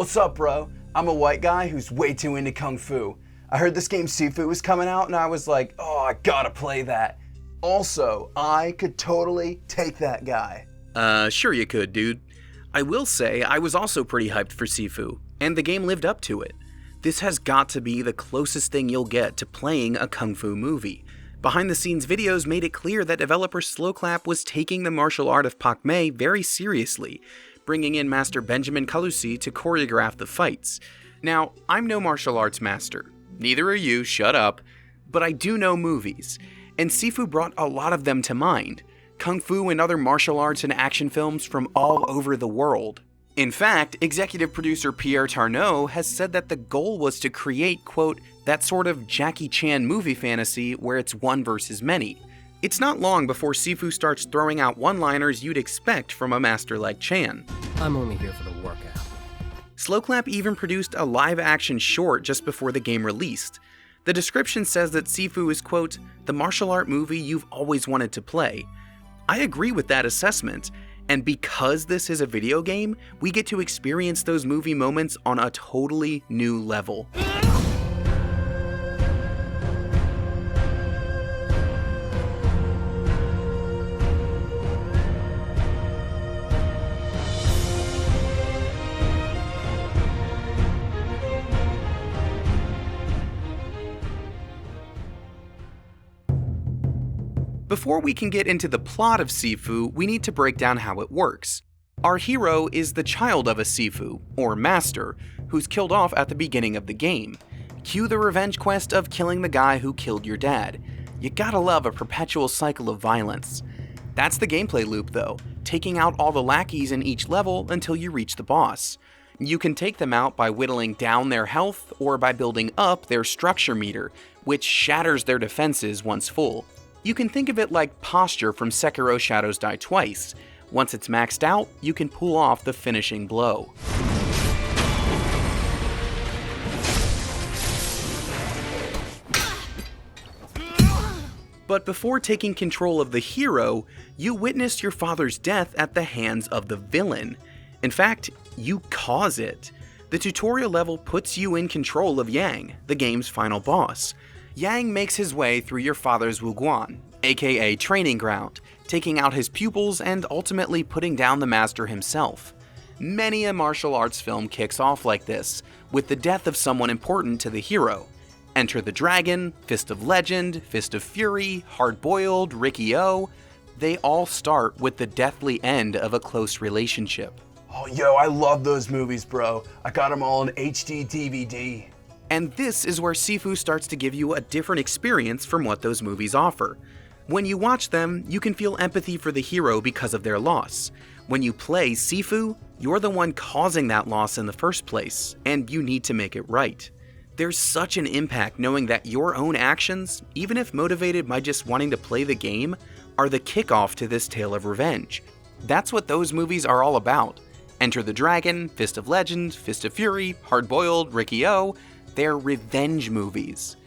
What's up, bro? I'm a white guy who's way too into Kung Fu. I heard this game Sifu was coming out and I was like, oh, I gotta play that. Also, I could totally take that guy. Sure you could, dude. I will say, I was also pretty hyped for Sifu, and the game lived up to it. This has got to be the closest thing you'll get to playing a Kung Fu movie. Behind-the-scenes videos made it clear that developer Sloclap was taking the martial art of Pak Mei very seriously, bringing in Master Benjamin Kalusi to choreograph the fights. Now, I'm no martial arts master. Neither are you, shut up. But I do know movies, and Sifu brought a lot of them to mind. Kung Fu and other martial arts and action films from all over the world. In fact, executive producer Pierre Tarnot has said that the goal was to create, quote, that sort of Jackie Chan movie fantasy where it's one versus many. It's not long before Sifu starts throwing out one-liners you'd expect from a master like Chan. I'm only here for the workout. Sloclap even produced a live-action short just before the game released. The description says that Sifu is, quote, the martial art movie you've always wanted to play. I agree with that assessment, and because this is a video game, we get to experience those movie moments on a totally new level. Before we can get into the plot of Sifu, we need to break down how it works. Our hero is the child of a Sifu, or master, who's killed off at the beginning of the game. Cue the revenge quest of killing the guy who killed your dad. You gotta love a perpetual cycle of violence. That's the gameplay loop though, taking out all the lackeys in each level until you reach the boss. You can take them out by whittling down their health or by building up their structure meter, which shatters their defenses once full. You can think of it like posture from Sekiro Shadows Die Twice. Once it's maxed out, you can pull off the finishing blow. But before taking control of the hero, you witness your father's death at the hands of the villain. In fact, you cause it. The tutorial level puts you in control of Yang, the game's final boss. Yang makes his way through your father's Wuguan, aka training ground, taking out his pupils and ultimately putting down the master himself. Many a martial arts film kicks off like this, with the death of someone important to the hero. Enter the Dragon, Fist of Legend, Fist of Fury, Hard Boiled, Riki-Oh. They all start with the deathly end of a close relationship. Oh, yo, I love those movies, bro. I got them all in HD DVD. And this is where Sifu starts to give you a different experience from what those movies offer. When you watch them, you can feel empathy for the hero because of their loss. When you play Sifu, you're the one causing that loss in the first place, and you need to make it right. There's such an impact knowing that your own actions, even if motivated by just wanting to play the game, are the kickoff to this tale of revenge. That's what those movies are all about. Enter the Dragon, Fist of Legend, Fist of Fury, Hard Boiled, Riki-Oh. They're revenge movies.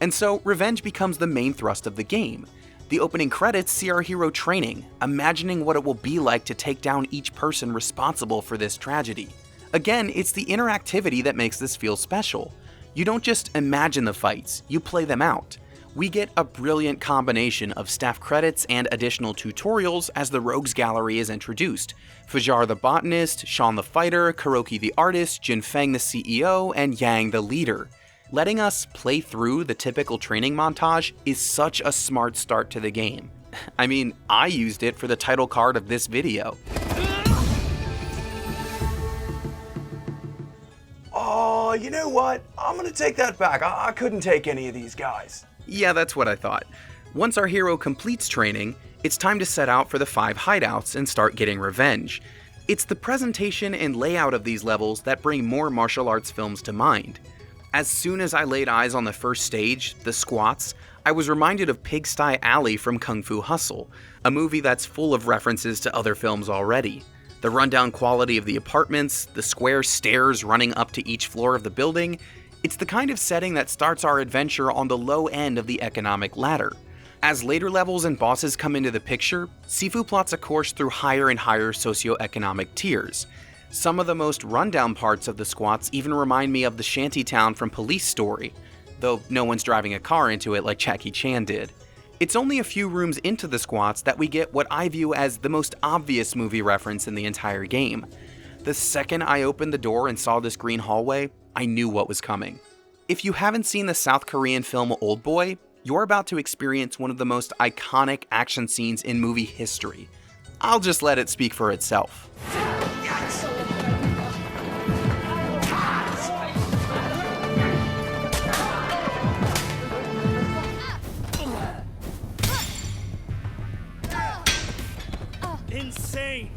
And so, revenge becomes the main thrust of the game. The opening credits see our hero training, imagining what it will be like to take down each person responsible for this tragedy. Again, it's the interactivity that makes this feel special. You don't just imagine the fights, you play them out. We get a brilliant combination of staff credits and additional tutorials as the Rogues Gallery is introduced. Fajar the Botanist, Sean the Fighter, Kuroki the Artist, Jin Feng the CEO, and Yang the Leader. Letting us play through the typical training montage is such a smart start to the game. I mean, I used it for the title card of this video. Oh, you know what? I'm gonna take that back. I couldn't take any of these guys. Yeah, that's what I thought. Once our hero completes training, it's time to set out for the 5 hideouts and start getting revenge. It's the presentation and layout of these levels that bring more martial arts films to mind. As soon as I laid eyes on the first stage, the squats, I was reminded of Pigsty Alley from Kung Fu Hustle, a movie that's full of references to other films already. The rundown quality of the apartments, the square stairs running up to each floor of the building, it's the kind of setting that starts our adventure on the low end of the economic ladder. As later levels and bosses come into the picture, Sifu plots a course through higher and higher socioeconomic tiers. Some of the most rundown parts of the squats even remind me of the shantytown from Police Story, though no one's driving a car into it like Jackie Chan did. It's only a few rooms into the squats that we get what I view as the most obvious movie reference in the entire game. The second I opened the door and saw this green hallway, I knew what was coming. If you haven't seen the South Korean film Oldboy, you're about to experience one of the most iconic action scenes in movie history. I'll just let it speak for itself. Insane!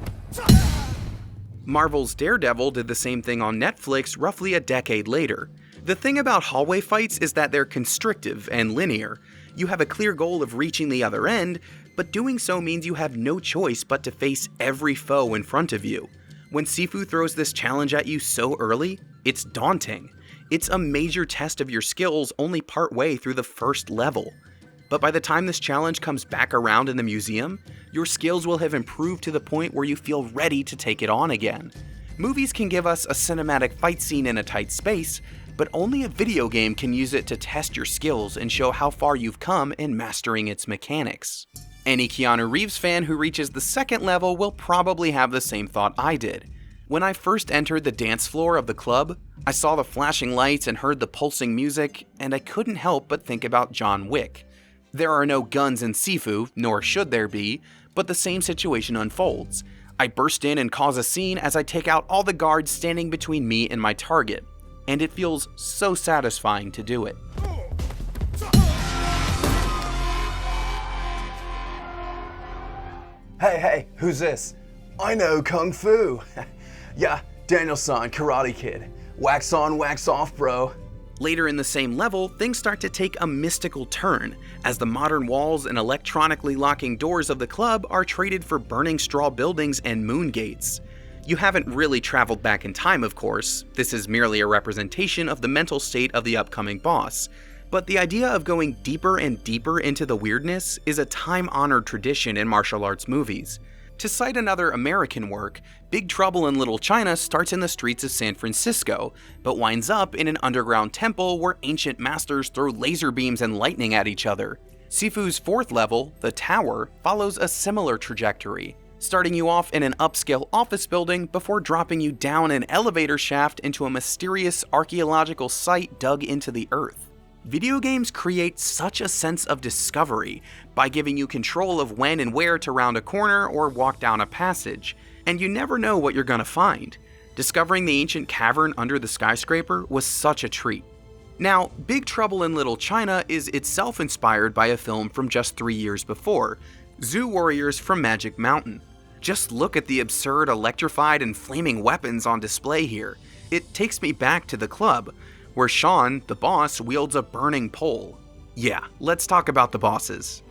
Marvel's Daredevil did the same thing on Netflix roughly a decade later. The thing about hallway fights is that they're constrictive and linear. You have a clear goal of reaching the other end, but doing so means you have no choice but to face every foe in front of you. When Sifu throws this challenge at you so early, it's daunting. It's a major test of your skills only partway through the first level. But by the time this challenge comes back around in the museum, your skills will have improved to the point where you feel ready to take it on again. Movies can give us a cinematic fight scene in a tight space, but only a video game can use it to test your skills and show how far you've come in mastering its mechanics. Any Keanu Reeves fan who reaches the second level will probably have the same thought I did. When I first entered the dance floor of the club, I saw the flashing lights and heard the pulsing music, and I couldn't help but think about John Wick. There are no guns in Sifu, nor should there be, but the same situation unfolds. I burst in and cause a scene as I take out all the guards standing between me and my target, and it feels so satisfying to do it. Hey, who's this? I know Kung Fu. Yeah, Daniel-san, Karate Kid. Wax on, wax off, bro. Later in the same level, things start to take a mystical turn, as the modern walls and electronically locking doors of the club are traded for burning straw buildings and moon gates. You haven't really traveled back in time, of course. This is merely a representation of the mental state of the upcoming boss. But the idea of going deeper and deeper into the weirdness is a time-honored tradition in martial arts movies. To cite another American work, Big Trouble in Little China starts in the streets of San Francisco, but winds up in an underground temple where ancient masters throw laser beams and lightning at each other. Sifu's fourth level, the Tower, follows a similar trajectory, starting you off in an upscale office building before dropping you down an elevator shaft into a mysterious archaeological site dug into the earth. Video games create such a sense of discovery by giving you control of when and where to round a corner or walk down a passage, and you never know what you're gonna find. Discovering the ancient cavern under the skyscraper was such a treat. Now, Big Trouble in Little China is itself inspired by a film from just 3 years before, Zoo Warriors from Magic Mountain. Just look at the absurd electrified and flaming weapons on display here. It takes me back to the club, where Sean, the boss, wields a burning pole. Yeah, let's talk about the bosses.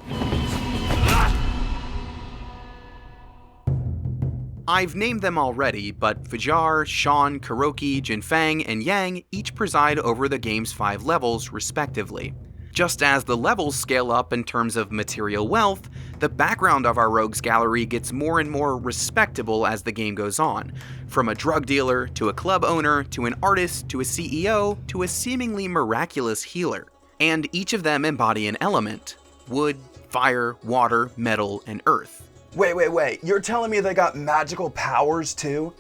I've named them already, but Fajar, Sean, Kuroki, Jinfeng, and Yang each preside over the game's 5 levels, respectively. Just as the levels scale up in terms of material wealth, the background of our rogues gallery gets more and more respectable as the game goes on, from a drug dealer, to a club owner, to an artist, to a CEO, to a seemingly miraculous healer. And each of them embody an element: wood, fire, water, metal, and earth. Wait, you're telling me they got magical powers too?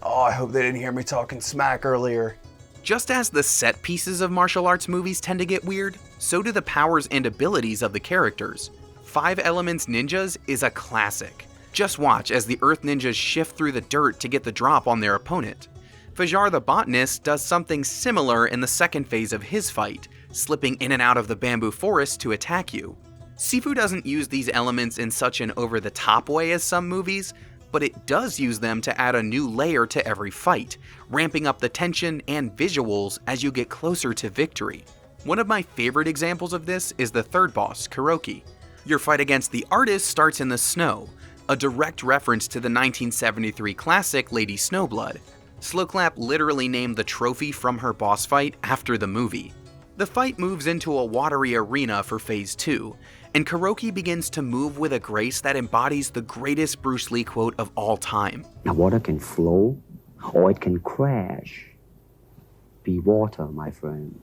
Oh, I hope they didn't hear me talking smack earlier. Just as the set pieces of martial arts movies tend to get weird, so do the powers and abilities of the characters. 5 Elements Ninjas is a classic. Just watch as the Earth Ninjas shift through the dirt to get the drop on their opponent. Fajar the Botanist does something similar in the second phase of his fight, slipping in and out of the bamboo forest to attack you. Sifu doesn't use these elements in such an over-the-top way as some movies, but it does use them to add a new layer to every fight, ramping up the tension and visuals as you get closer to victory. One of my favorite examples of this is the third boss, Kuroki. Your fight against the artist starts in the snow, a direct reference to the 1973 classic Lady Snowblood. Sloclap literally named the trophy from her boss fight after the movie. The fight moves into a watery arena for Phase 2, and Kuroki begins to move with a grace that embodies the greatest Bruce Lee quote of all time. Now water can flow or it can crash. Be water, my friend.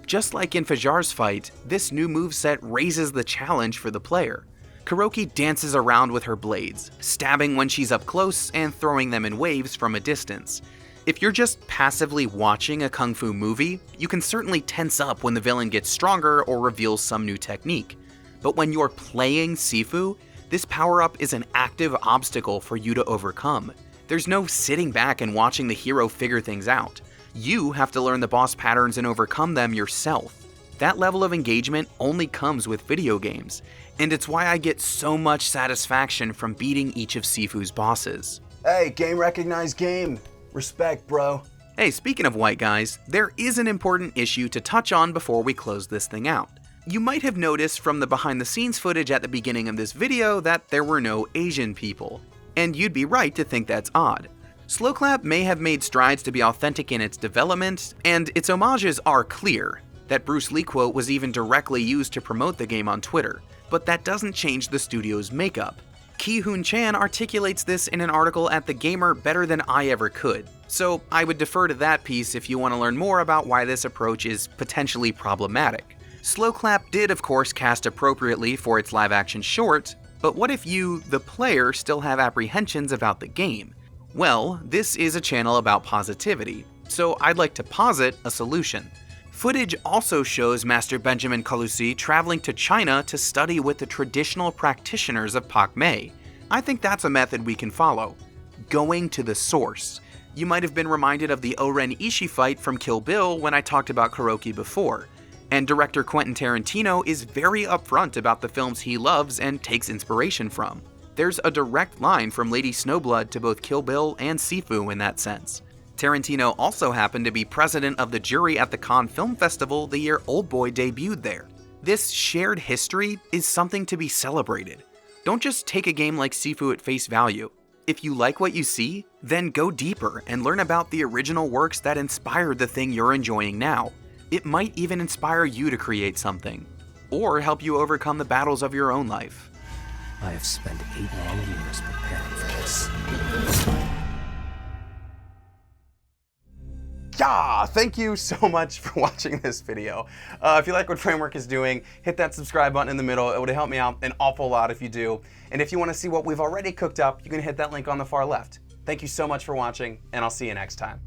Just like in Fajar's fight, this new moveset raises the challenge for the player. Kuroki dances around with her blades, stabbing when she's up close and throwing them in waves from a distance. If you're just passively watching a kung fu movie, you can certainly tense up when the villain gets stronger or reveals some new technique. But when you're playing Sifu, this power-up is an active obstacle for you to overcome. There's no sitting back and watching the hero figure things out. You have to learn the boss patterns and overcome them yourself. That level of engagement only comes with video games, and it's why I get so much satisfaction from beating each of Sifu's bosses. Hey, game recognized game. Respect, bro. Hey, speaking of white guys, there is an important issue to touch on before we close this thing out. You might have noticed from the behind the scenes footage at the beginning of this video that there were no Asian people. And you'd be right to think that's odd. Sloclap may have made strides to be authentic in its development, and its homages are clear. That Bruce Lee quote was even directly used to promote the game on Twitter, but that doesn't change the studio's makeup. Ki-Hoon Chan articulates this in an article at The Gamer better than I ever could, so I would defer to that piece if you want to learn more about why this approach is potentially problematic. Sloclap did of course cast appropriately for its live-action short, but what if you, the player, still have apprehensions about the game? Well, this is a channel about positivity, so I'd like to posit a solution. Footage also shows Master Benjamin Calusi traveling to China to study with the traditional practitioners of Pak Mei. I think that's a method we can follow. Going to the source. You might have been reminded of the Oren Ishii fight from Kill Bill when I talked about Kuroki before. And director Quentin Tarantino is very upfront about the films he loves and takes inspiration from. There's a direct line from Lady Snowblood to both Kill Bill and Sifu in that sense. Tarantino also happened to be president of the jury at the Cannes Film Festival the year Oldboy debuted there. This shared history is something to be celebrated. Don't just take a game like Sifu at face value. If you like what you see, then go deeper and learn about the original works that inspired the thing you're enjoying now. It might even inspire you to create something, or help you overcome the battles of your own life. I have spent 8 long years preparing for this. Yeah, thank you so much for watching this video. If you like what Framework is doing, hit that subscribe button in the middle. It would help me out an awful lot if you do. And if you want to see what we've already cooked up, you can hit that link on the far left. Thank you so much for watching, and I'll see you next time.